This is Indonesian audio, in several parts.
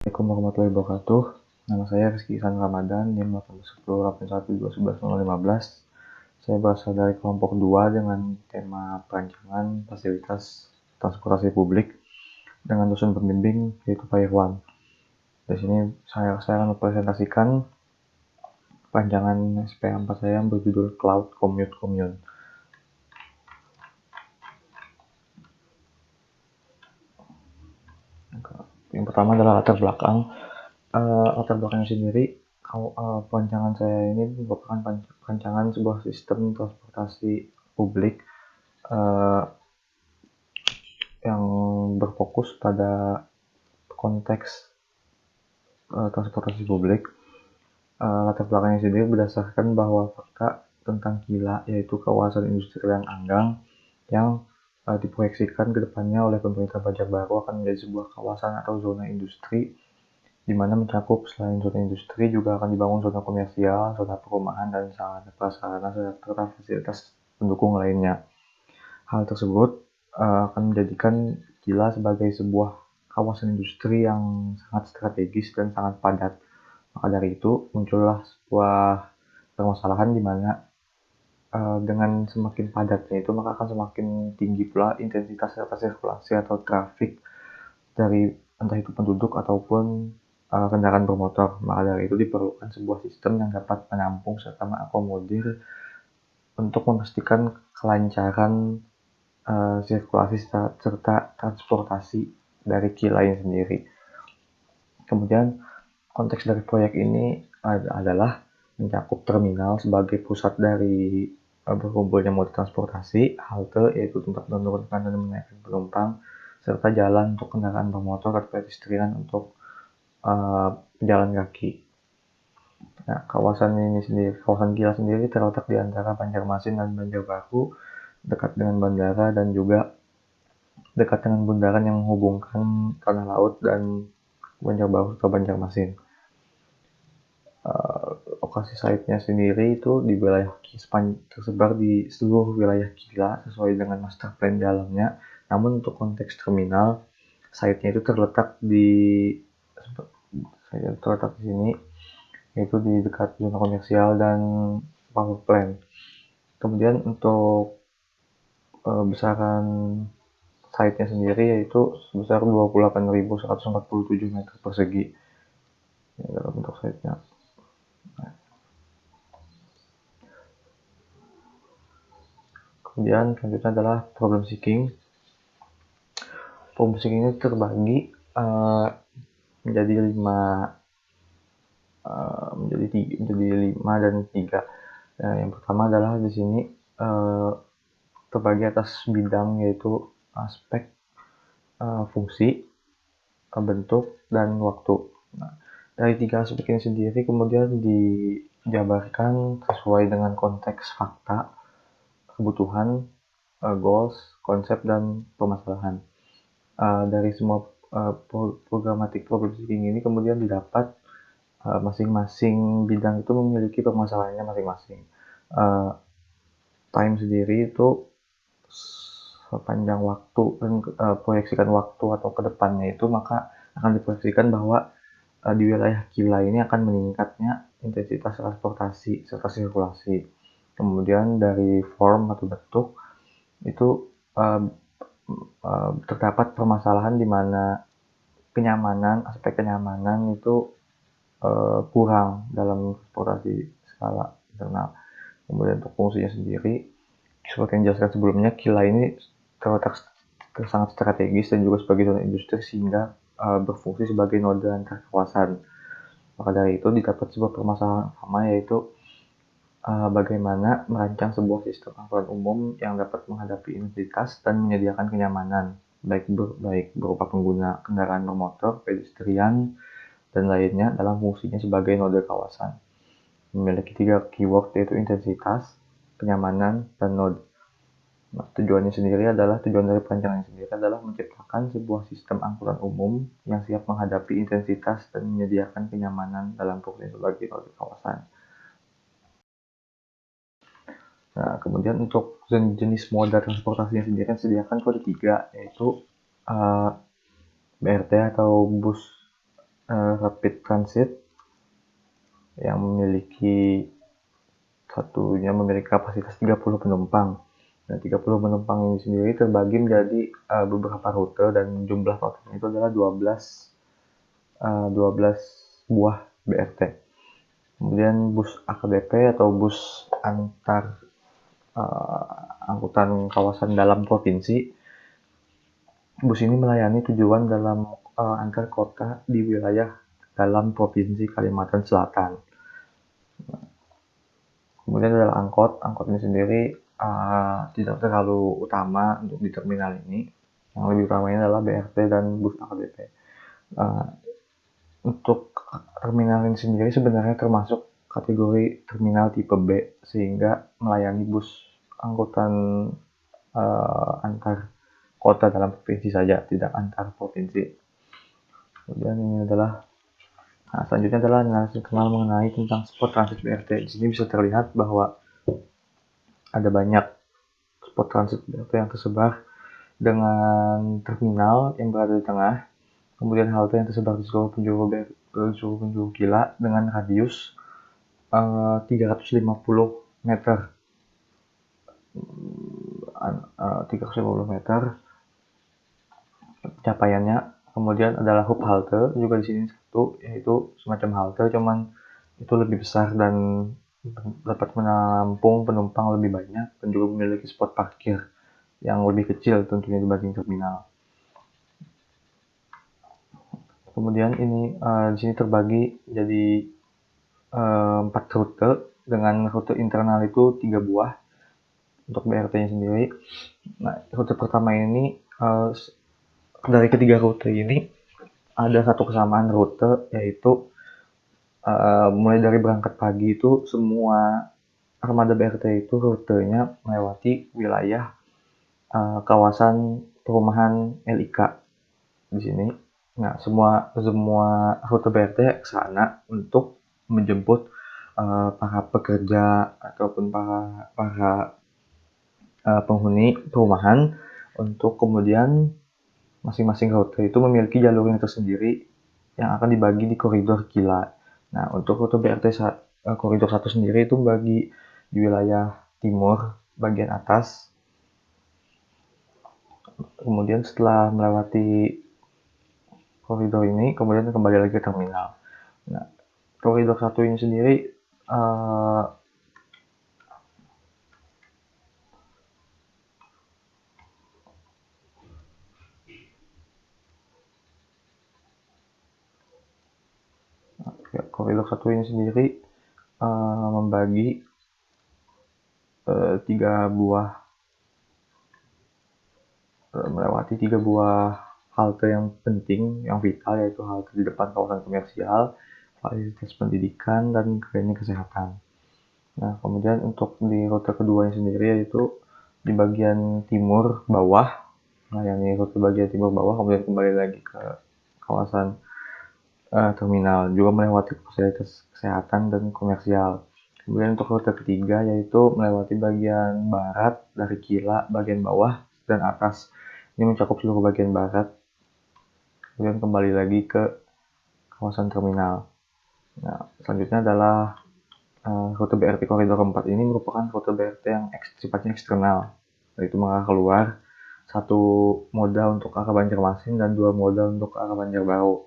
Assalamualaikum warahmatullahi wabarakatuh. Nama saya Rizky Ihsan Ramadan, NIM 81081212015. Saya berasal dari kelompok 2 dengan tema perancangan fasilitas transportasi publik dengan dosen pembimbing yaitu Pak Irwan. Di sini saya akan mempresentasikan perancangan SPA 4 saya yang berjudul Cloud Commute Commune. Yang pertama adalah latar belakang. Latar belakangnya sendiri, perancangan saya ini merupakan perancangan sebuah sistem transportasi publik yang berfokus pada konteks transportasi publik. Latar belakangnya sendiri berdasarkan bahwa fakta tentang KILA, yaitu kawasan industri Layang Anggang, yang diproyeksikan ke depannya oleh pemerintah Banjarbaru akan menjadi sebuah kawasan atau zona industri di mana mencakup selain zona industri juga akan dibangun zona komersial, zona perumahan, dan sarana prasarana serta fasilitas pendukung lainnya. Hal tersebut akan menjadikan KILA sebagai sebuah kawasan industri yang sangat strategis dan sangat padat. Maka dari itu muncullah sebuah permasalahan di mana dengan semakin padatnya itu maka akan semakin tinggi pula intensitas serta sirkulasi atau trafik dari entah itu penduduk ataupun kendaraan bermotor. Maka dari itu diperlukan sebuah sistem yang dapat menampung serta mengakomodir untuk memastikan kelancaran sirkulasi serta transportasi dari KILA ini sendiri. Kemudian konteks dari proyek ini adalah mencakup terminal sebagai pusat dari berkumpulnya moda transportasi, halte yaitu tempat menurunkan dan menaikkan penumpang, serta jalan untuk kendaraan bermotor atau pedestrian untuk pejalan kaki. Nah, kawasan KILA sendiri terletak di antara Banjarmasin dan Banjarbaru, dekat dengan bandara dan juga dekat dengan bundaran yang menghubungkan tanah laut dan Banjarbaru atau Banjarmasin. Lokasi site-nya sendiri itu di wilayah tersebar di seluruh wilayah KILA sesuai dengan master plan dalamnya. Namun untuk konteks terminal, site-nya itu terletak di sini, yaitu di dekat zona komersial dan power plant. Kemudian untuk besaran site-nya sendiri yaitu sebesar 28.147 meter persegi dalam bentuk site-nya. Kemudian selanjutnya adalah problem seeking. Problem seeking ini terbagi menjadi 5 dan 3. Yang pertama adalah di sini terbagi atas bidang yaitu aspek fungsi, bentuk, dan waktu. Nah, dari 3 aspek ini sendiri kemudian dijabarkan sesuai dengan konteks fakta, kebutuhan, goals, konsep, dan permasalahan. Dari semua programatik problem seeking ini kemudian didapat masing-masing bidang itu memiliki permasalahannya masing-masing. Time sendiri itu sepanjang waktu dan proyeksikan waktu atau ke depannya itu maka akan diproyeksikan bahwa di wilayah KILA ini akan meningkatnya intensitas transportasi serta sirkulasi. Kemudian dari form atau bentuk itu terdapat permasalahan di mana aspek kenyamanan itu kurang dalam transportasi skala internal. Kemudian untuk fungsinya sendiri, seperti yang dijelaskan sebelumnya, KILA ini terletak sangat strategis dan juga sebagai zona industri sehingga berfungsi sebagai noda antar kawasan. Maka dari itu didapat sebuah permasalahan utama yaitu bagaimana merancang sebuah sistem angkutan umum yang dapat menghadapi intensitas dan menyediakan kenyamanan baik berupa pengguna kendaraan bermotor, pedestrian, dan lainnya dalam fungsinya sebagai noda kawasan. Memiliki 3 keyword yaitu intensitas, kenyamanan, dan node. Nah, tujuan dari perancangan sendiri adalah menciptakan sebuah sistem angkutan umum yang siap menghadapi intensitas dan menyediakan kenyamanan dalam fungsi sebagai node kawasan. Nah, kemudian untuk jenis moda transportasinya sendiri kan disediakan kode 3 yaitu BRT atau bus rapid transit yang memiliki kapasitas 30 penumpang. Nah, 30 penumpang ini sendiri terbagi menjadi beberapa rute dan jumlah totalnya itu adalah 12 buah BRT. Kemudian bus AKBP atau bus antar angkutan kawasan dalam provinsi. Bus ini melayani tujuan dalam antar kota di wilayah dalam Provinsi Kalimantan Selatan. Kemudian adalah angkot. Angkot ini sendiri tidak terlalu utama untuk di terminal ini. Yang lebih utamanya adalah BRT dan bus AKBP. Untuk terminal ini sendiri sebenarnya termasuk kategori terminal tipe B, sehingga melayani bus angkutan antar kota dalam provinsi saja, tidak antar provinsi. Kemudian ini adalah selanjutnya adalah analisis internal mengenai tentang spot transit BRT. Di sini bisa terlihat bahwa ada banyak spot transit BRT yang tersebar dengan terminal yang berada di tengah, kemudian halte yang tersebar di seluruh penjuru Kila dengan radius 350 meter. 350 meter capaiannya. Kemudian adalah hub halte juga di sini satu, yaitu semacam halte, cuman itu lebih besar dan dapat menampung penumpang lebih banyak dan juga memiliki spot parkir yang lebih kecil tentunya dibanding terminal. Kemudian ini di sini terbagi jadi 4 rute dengan rute internal itu 3 buah untuk BRT-nya sendiri. Nah, rute pertama ini dari ketiga rute ini ada satu kesamaan rute, yaitu mulai dari berangkat pagi itu semua armada BRT itu rutenya melewati wilayah kawasan perumahan LIK di sini. Nah, semua rute BRT ke sana untuk menjemput para pekerja ataupun para penghuni perumahan, untuk kemudian masing-masing rute itu memiliki jalurnya tersendiri yang akan dibagi di koridor Kila. Nah, untuk rute BRT koridor 1 sendiri itu bagi di wilayah timur bagian atas. Kemudian setelah melewati koridor ini, kemudian kembali lagi ke terminal. Nah, koridor 1 ini sendiri koridor 1 ini sendiri membagi 3 buah melewati 3 buah halte yang penting, yang vital, yaitu halte di depan kawasan komersial, fasilitas pendidikan, dan klinik kesehatan. Nah, kemudian untuk di rute keduanya sendiri yaitu di bagian timur bawah, melayani rute bagian timur bawah, kemudian kembali lagi ke kawasan terminal, juga melewati fasilitas kesehatan dan komersial. Kemudian untuk rute ketiga yaitu melewati bagian barat dari Kila, bagian bawah dan atas. Ini mencakup seluruh bagian barat. Kemudian kembali lagi ke kawasan terminal. Nah, selanjutnya adalah rute BRT koridor 4 ini merupakan rute BRT yang sifatnya eksternal, yaitu mengarah keluar, 1 moda untuk arah Banjarmasin dan 2 moda untuk arah Banjarbaru.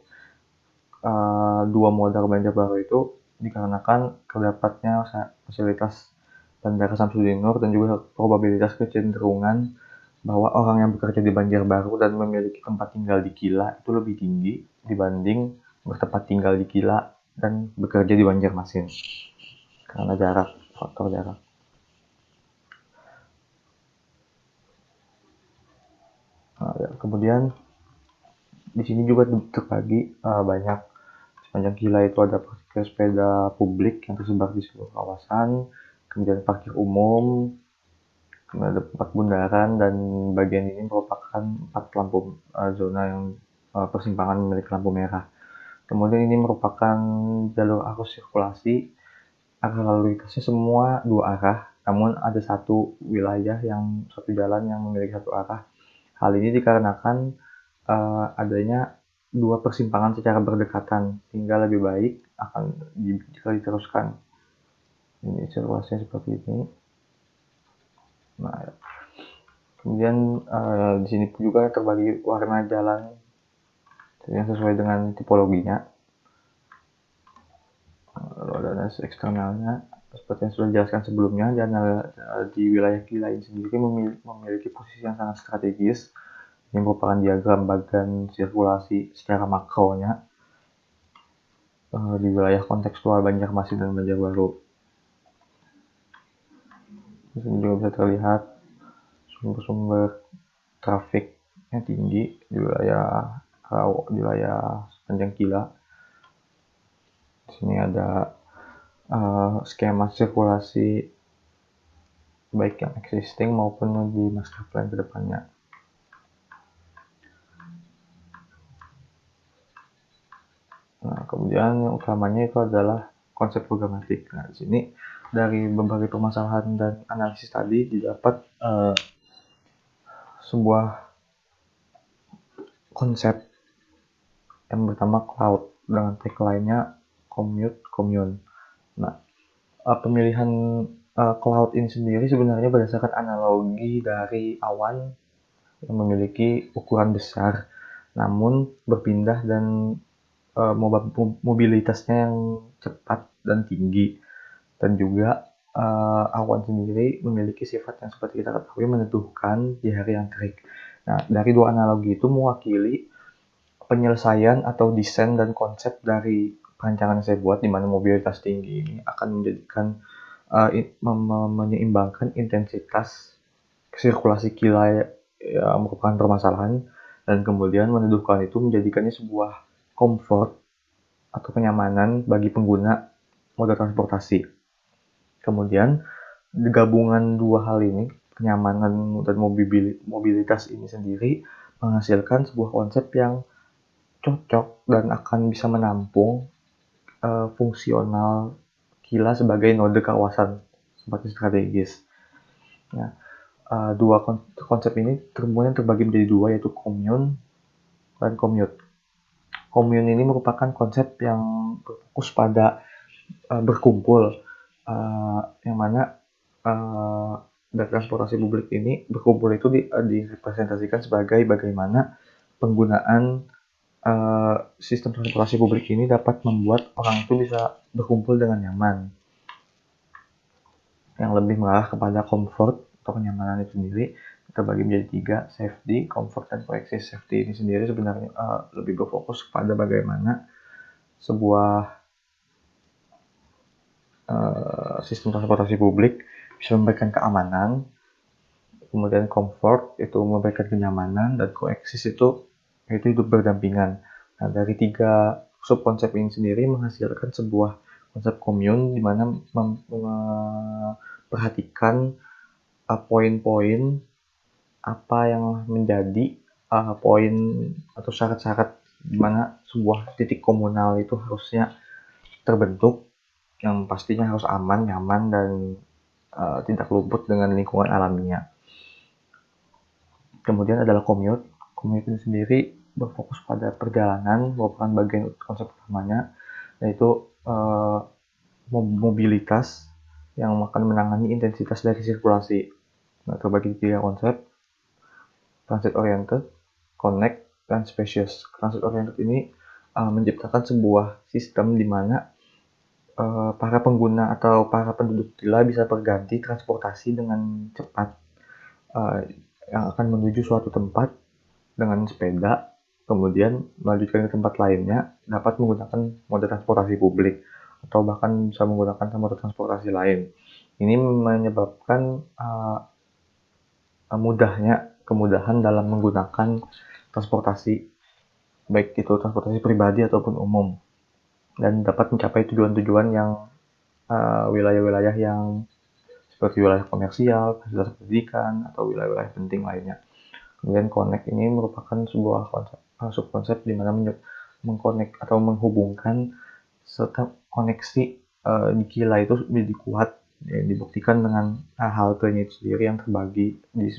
2 moda ke Banjarbaru itu dikarenakan terdapatnya fasilitas Bandara Samsudin Nur dan juga probabilitas kecenderungan bahwa orang yang bekerja di Banjarbaru dan memiliki tempat tinggal di Kila itu lebih tinggi dibanding bertempat tinggal di Kila dan bekerja di Banjarmasin karena faktor jarak. Nah, ya, kemudian di sini juga terbagi banyak. Sepanjang Kila itu ada parkir sepeda publik yang tersebar di seluruh kawasan, kemudian parkir umum, kemudian ada 4 bundaran, dan bagian ini merupakan 4 lampu zona yang persimpangan memiliki lampu merah. Kemudian ini merupakan jalur arus sirkulasi, arah lalu lintasnya semua 2 arah, namun ada satu jalan yang memiliki 1 arah. Hal ini dikarenakan adanya dua persimpangan secara berdekatan, sehingga lebih baik akan jika diteruskan. Ini sirkulasinya seperti ini. Nah, kemudian di sini juga terbagi warna jalan yang sesuai dengan tipologinya. Lalu ada eksternalnya seperti yang sudah dijelaskan sebelumnya, dan di wilayah Gila ini sendiri memiliki posisi yang sangat strategis. Ini merupakan diagram bagan sirkulasi secara makronya di wilayah kontekstual Banjarmasin dan Banjarbaru. Di sini juga bisa terlihat sumber-sumber trafik yang tinggi di wilayah sepanjang Gila. Di sini ada skema sirkulasi baik yang existing maupun di master plan ke depannya. Nah, kemudian yang utamanya itu adalah konsep programatik. Nah, di sini dari berbagai permasalahan dan analisis tadi didapat sebuah konsep yang pertama cloud dengan tagline-nya commune. Nah, pemilihan cloud ini sendiri sebenarnya berdasarkan analogi dari awan yang memiliki ukuran besar, namun berpindah dan mobilitasnya yang cepat dan tinggi, dan juga awan sendiri memiliki sifat yang seperti kita ketahui meneduhkan di hari yang terik. Nah, dari dua analogi itu mewakili penyelesaian atau desain dan konsep dari perancangan yang saya buat, di mana mobilitas tinggi ini akan menjadikan menyeimbangkan intensitas sirkulasi Gila yang merupakan permasalahan, dan kemudian meneduhkan itu menjadikannya sebuah comfort atau kenyamanan bagi pengguna moda transportasi. Kemudian gabungan dua hal ini, kenyamanan dan mobilitas ini sendiri, menghasilkan sebuah konsep yang cocok dan akan bisa menampung fungsional Gila sebagai node kawasan sebagai strategis. Nah, dua konsep ini kemudian terbagi menjadi dua, yaitu commune dan commute. Commune ini merupakan konsep yang berfokus pada berkumpul, yang mana dari transportasi publik ini berkumpul itu direpresentasikan sebagai bagaimana penggunaan sistem transportasi publik ini dapat membuat orang itu bisa berkumpul dengan nyaman, yang lebih mengarah kepada comfort atau kenyamanan itu sendiri. Kita bagi menjadi tiga: safety, comfort, dan coexist. Safety ini sendiri sebenarnya lebih berfokus kepada bagaimana sebuah sistem transportasi publik bisa memberikan keamanan. Kemudian comfort itu memberikan kenyamanan, dan coexist itu hidup berdampingan. Nah, dari tiga subkonsep ini sendiri menghasilkan sebuah konsep commune, di mana memperhatikan poin-poin apa yang menjadi poin atau syarat-syarat di mana sebuah titik komunal itu harusnya terbentuk, yang pastinya harus aman, nyaman, dan tidak luput dengan lingkungan alaminya. Kemudian adalah commute. Commute ini sendiri berfokus pada perjalanan, merupakan bagian konsep utamanya, yaitu mobilitas yang akan menangani intensitas dari sirkulasi. Nah, terbagi tiga konsep: transit oriented, connect, dan spacious. Transit oriented ini menciptakan sebuah sistem di mana para pengguna atau para penduduk Gila bisa berganti transportasi dengan cepat, yang akan menuju suatu tempat dengan sepeda, kemudian melanjutkan ke tempat lainnya dapat menggunakan moda transportasi publik, atau bahkan bisa menggunakan moda transportasi lain. Ini menyebabkan kemudahan dalam menggunakan transportasi, baik itu transportasi pribadi ataupun umum, dan dapat mencapai tujuan-tujuan yang wilayah-wilayah yang seperti wilayah komersial, fasilitas pendidikan, atau wilayah-wilayah penting lainnya. Kemudian connect ini merupakan sebuah subkonsep di mana mengconnect atau menghubungkan serta koneksi di Gila itu menjadi kuat, dibuktikan dengan haltenya itu sendiri yang terbagi di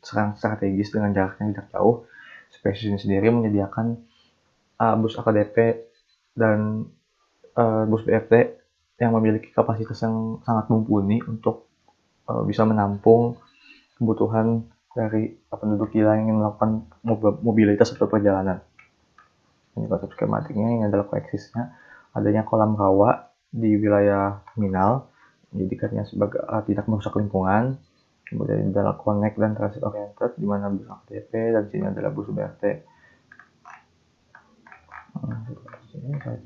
serang strategis dengan jarak yang tidak jauh. Spacious ini sendiri menyediakan bus AKDP dan bus BRT yang memiliki kapasitas yang sangat mumpuni untuk bisa menampung kebutuhan dari penduduk gila yang ingin melakukan mobilitas atau perjalanan. Ini konsep skematiknya ini adalah koeksisnya adanya kolam rawa di wilayah terminal, menjadikannya sebagai tidak merusak lingkungan. Kemudian ini adalah connect dan transit oriented, di mana bus AKDP dan sini adalah bus BRT.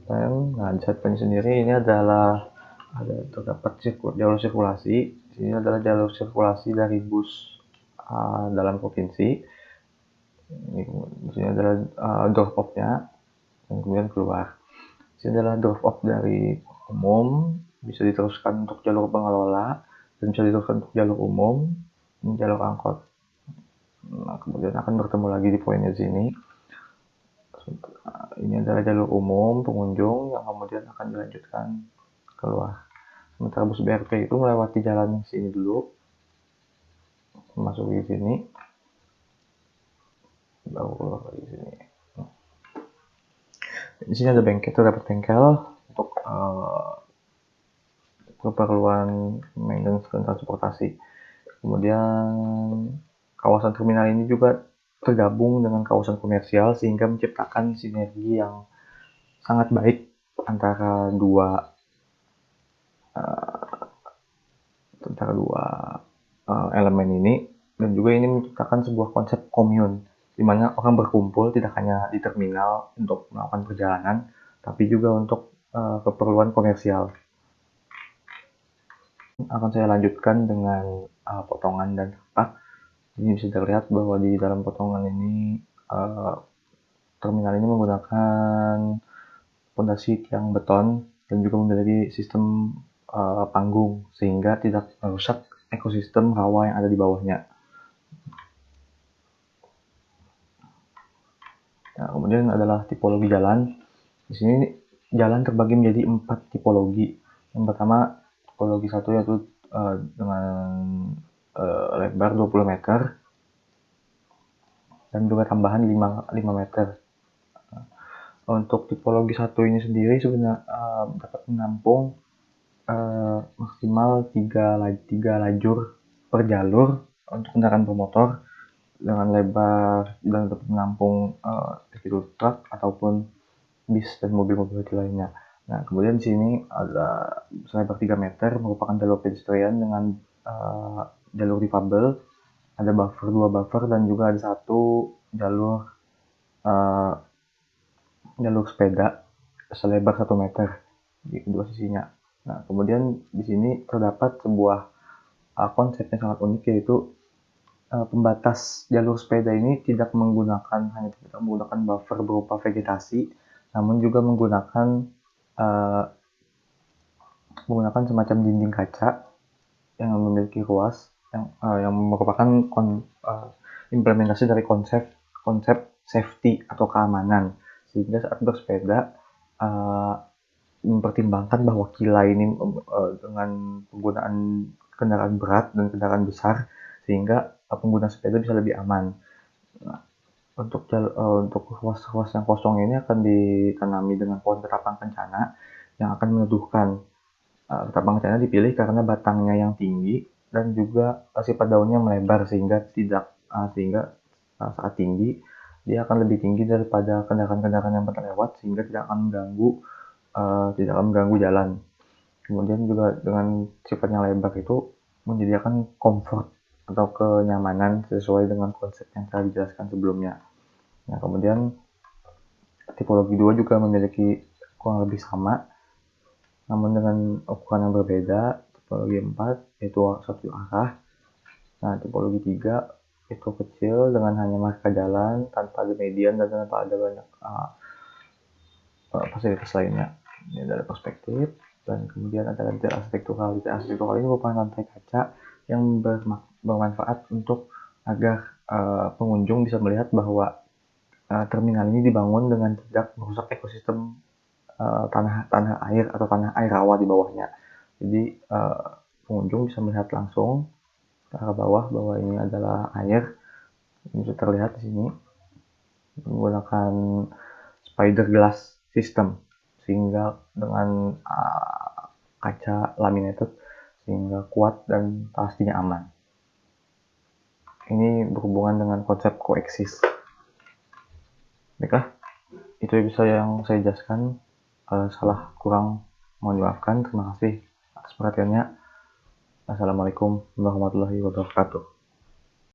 Nah, di side sendiri ini adalah terdapat jalur sirkulasi. Di sini adalah jalur sirkulasi dari bus dalam provinsi. Di sini adalah drop off-nya dan kemudian keluar. Di sini adalah drop off dari umum, bisa diteruskan untuk jalur pengelola dan bisa diteruskan untuk jalur umum, ini jalur angkot. Nah, kemudian akan bertemu lagi di poinnya sini. Ini adalah jalur umum pengunjung yang kemudian akan dilanjutkan keluar. Sementara bus BRT itu melewati jalan sini dulu, masuk di sini, baru keluar di sini. Di sini ada bengkel, terdapat bengkel untuk keperluan maintenance dan transportasi. Kemudian kawasan terminal ini juga tergabung dengan kawasan komersial sehingga menciptakan sinergi yang sangat baik antara dua elemen ini, dan juga ini menciptakan sebuah konsep komun di mana orang berkumpul tidak hanya di terminal untuk melakukan perjalanan, tapi juga untuk keperluan komersial. Akan saya lanjutkan dengan potongan dan fakta. Ini bisa terlihat bahwa di dalam potongan ini terminal ini menggunakan fondasi tiang beton dan juga memiliki sistem panggung sehingga tidak merusak ekosistem rawa yang ada di bawahnya. Nah, kemudian adalah tipologi jalan. Di sini jalan terbagi menjadi 4 tipologi. Yang pertama, tipologi 1 yaitu dengan lebar 20 meter dan juga tambahan 5 meter. Untuk tipologi 1 ini sendiri sebenarnya dapat menampung maksimal 3 lajur per jalur untuk kendaraan bermotor dengan lebar dan dapat menampung itu truk ataupun bis dan mobil-mobil lainnya. Nah, kemudian di sini ada selebar 3 meter merupakan jalur pedestrian dengan jalur difabel, ada buffer 2 buffer dan juga ada 1 jalur sepeda selebar 1 meter di kedua sisinya. Nah, kemudian di sini terdapat sebuah konsep yang sangat unik, yaitu pembatas jalur sepeda ini hanya tidak menggunakan buffer berupa vegetasi, namun juga menggunakan semacam dinding kaca yang memiliki ruas yang merupakan implementasi dari konsep safety atau keamanan, sehingga saat bersepeda mempertimbangkan bahwa kila ini dengan penggunaan kendaraan berat dan kendaraan besar, sehingga pengguna sepeda bisa lebih aman. Nah, untuk ruas-ruas yang kosong ini akan ditanami dengan pohon ketapang kencana yang akan meneduhkan. Ketapang kencana dipilih karena batangnya yang tinggi dan juga sifat daunnya melebar sehingga saat tinggi dia akan lebih tinggi daripada kendaraan-kendaraan yang berlewat, sehingga tidak akan mengganggu jalan. Kemudian juga dengan sifat yang lebar itu menyediakan comfort atau kenyamanan sesuai dengan konsep yang telah dijelaskan sebelumnya. Nah, kemudian tipologi 2 juga memiliki kurang lebih sama, namun dengan ukuran yang berbeda. Tipologi 4 yaitu satu arah. Nah, tipologi 3 itu kecil dengan hanya marka jalan tanpa ada median dan tanpa ada banyak fasilitas lainnya. Ini adalah perspektif, dan kemudian ada detail arsitektural. Detail arsitektural ini merupakan lantai kaca yang bermanfaat untuk agar pengunjung bisa melihat bahwa terminal ini dibangun dengan tidak merusak ekosistem tanah air atau tanah air rawa di bawahnya. Jadi pengunjung bisa melihat langsung ke arah bawah bahwa ini adalah air. Ini bisa terlihat di sini menggunakan fiberglass system, sehingga dengan kaca laminated sehingga kuat dan pastinya aman. Ini berhubungan dengan konsep koeksis. Baiklah, itu bisa yang saya jelaskan. Salah kurang mohon dimaafkan. Terima kasih atas perhatiannya. Assalamualaikum warahmatullahi wabarakatuh.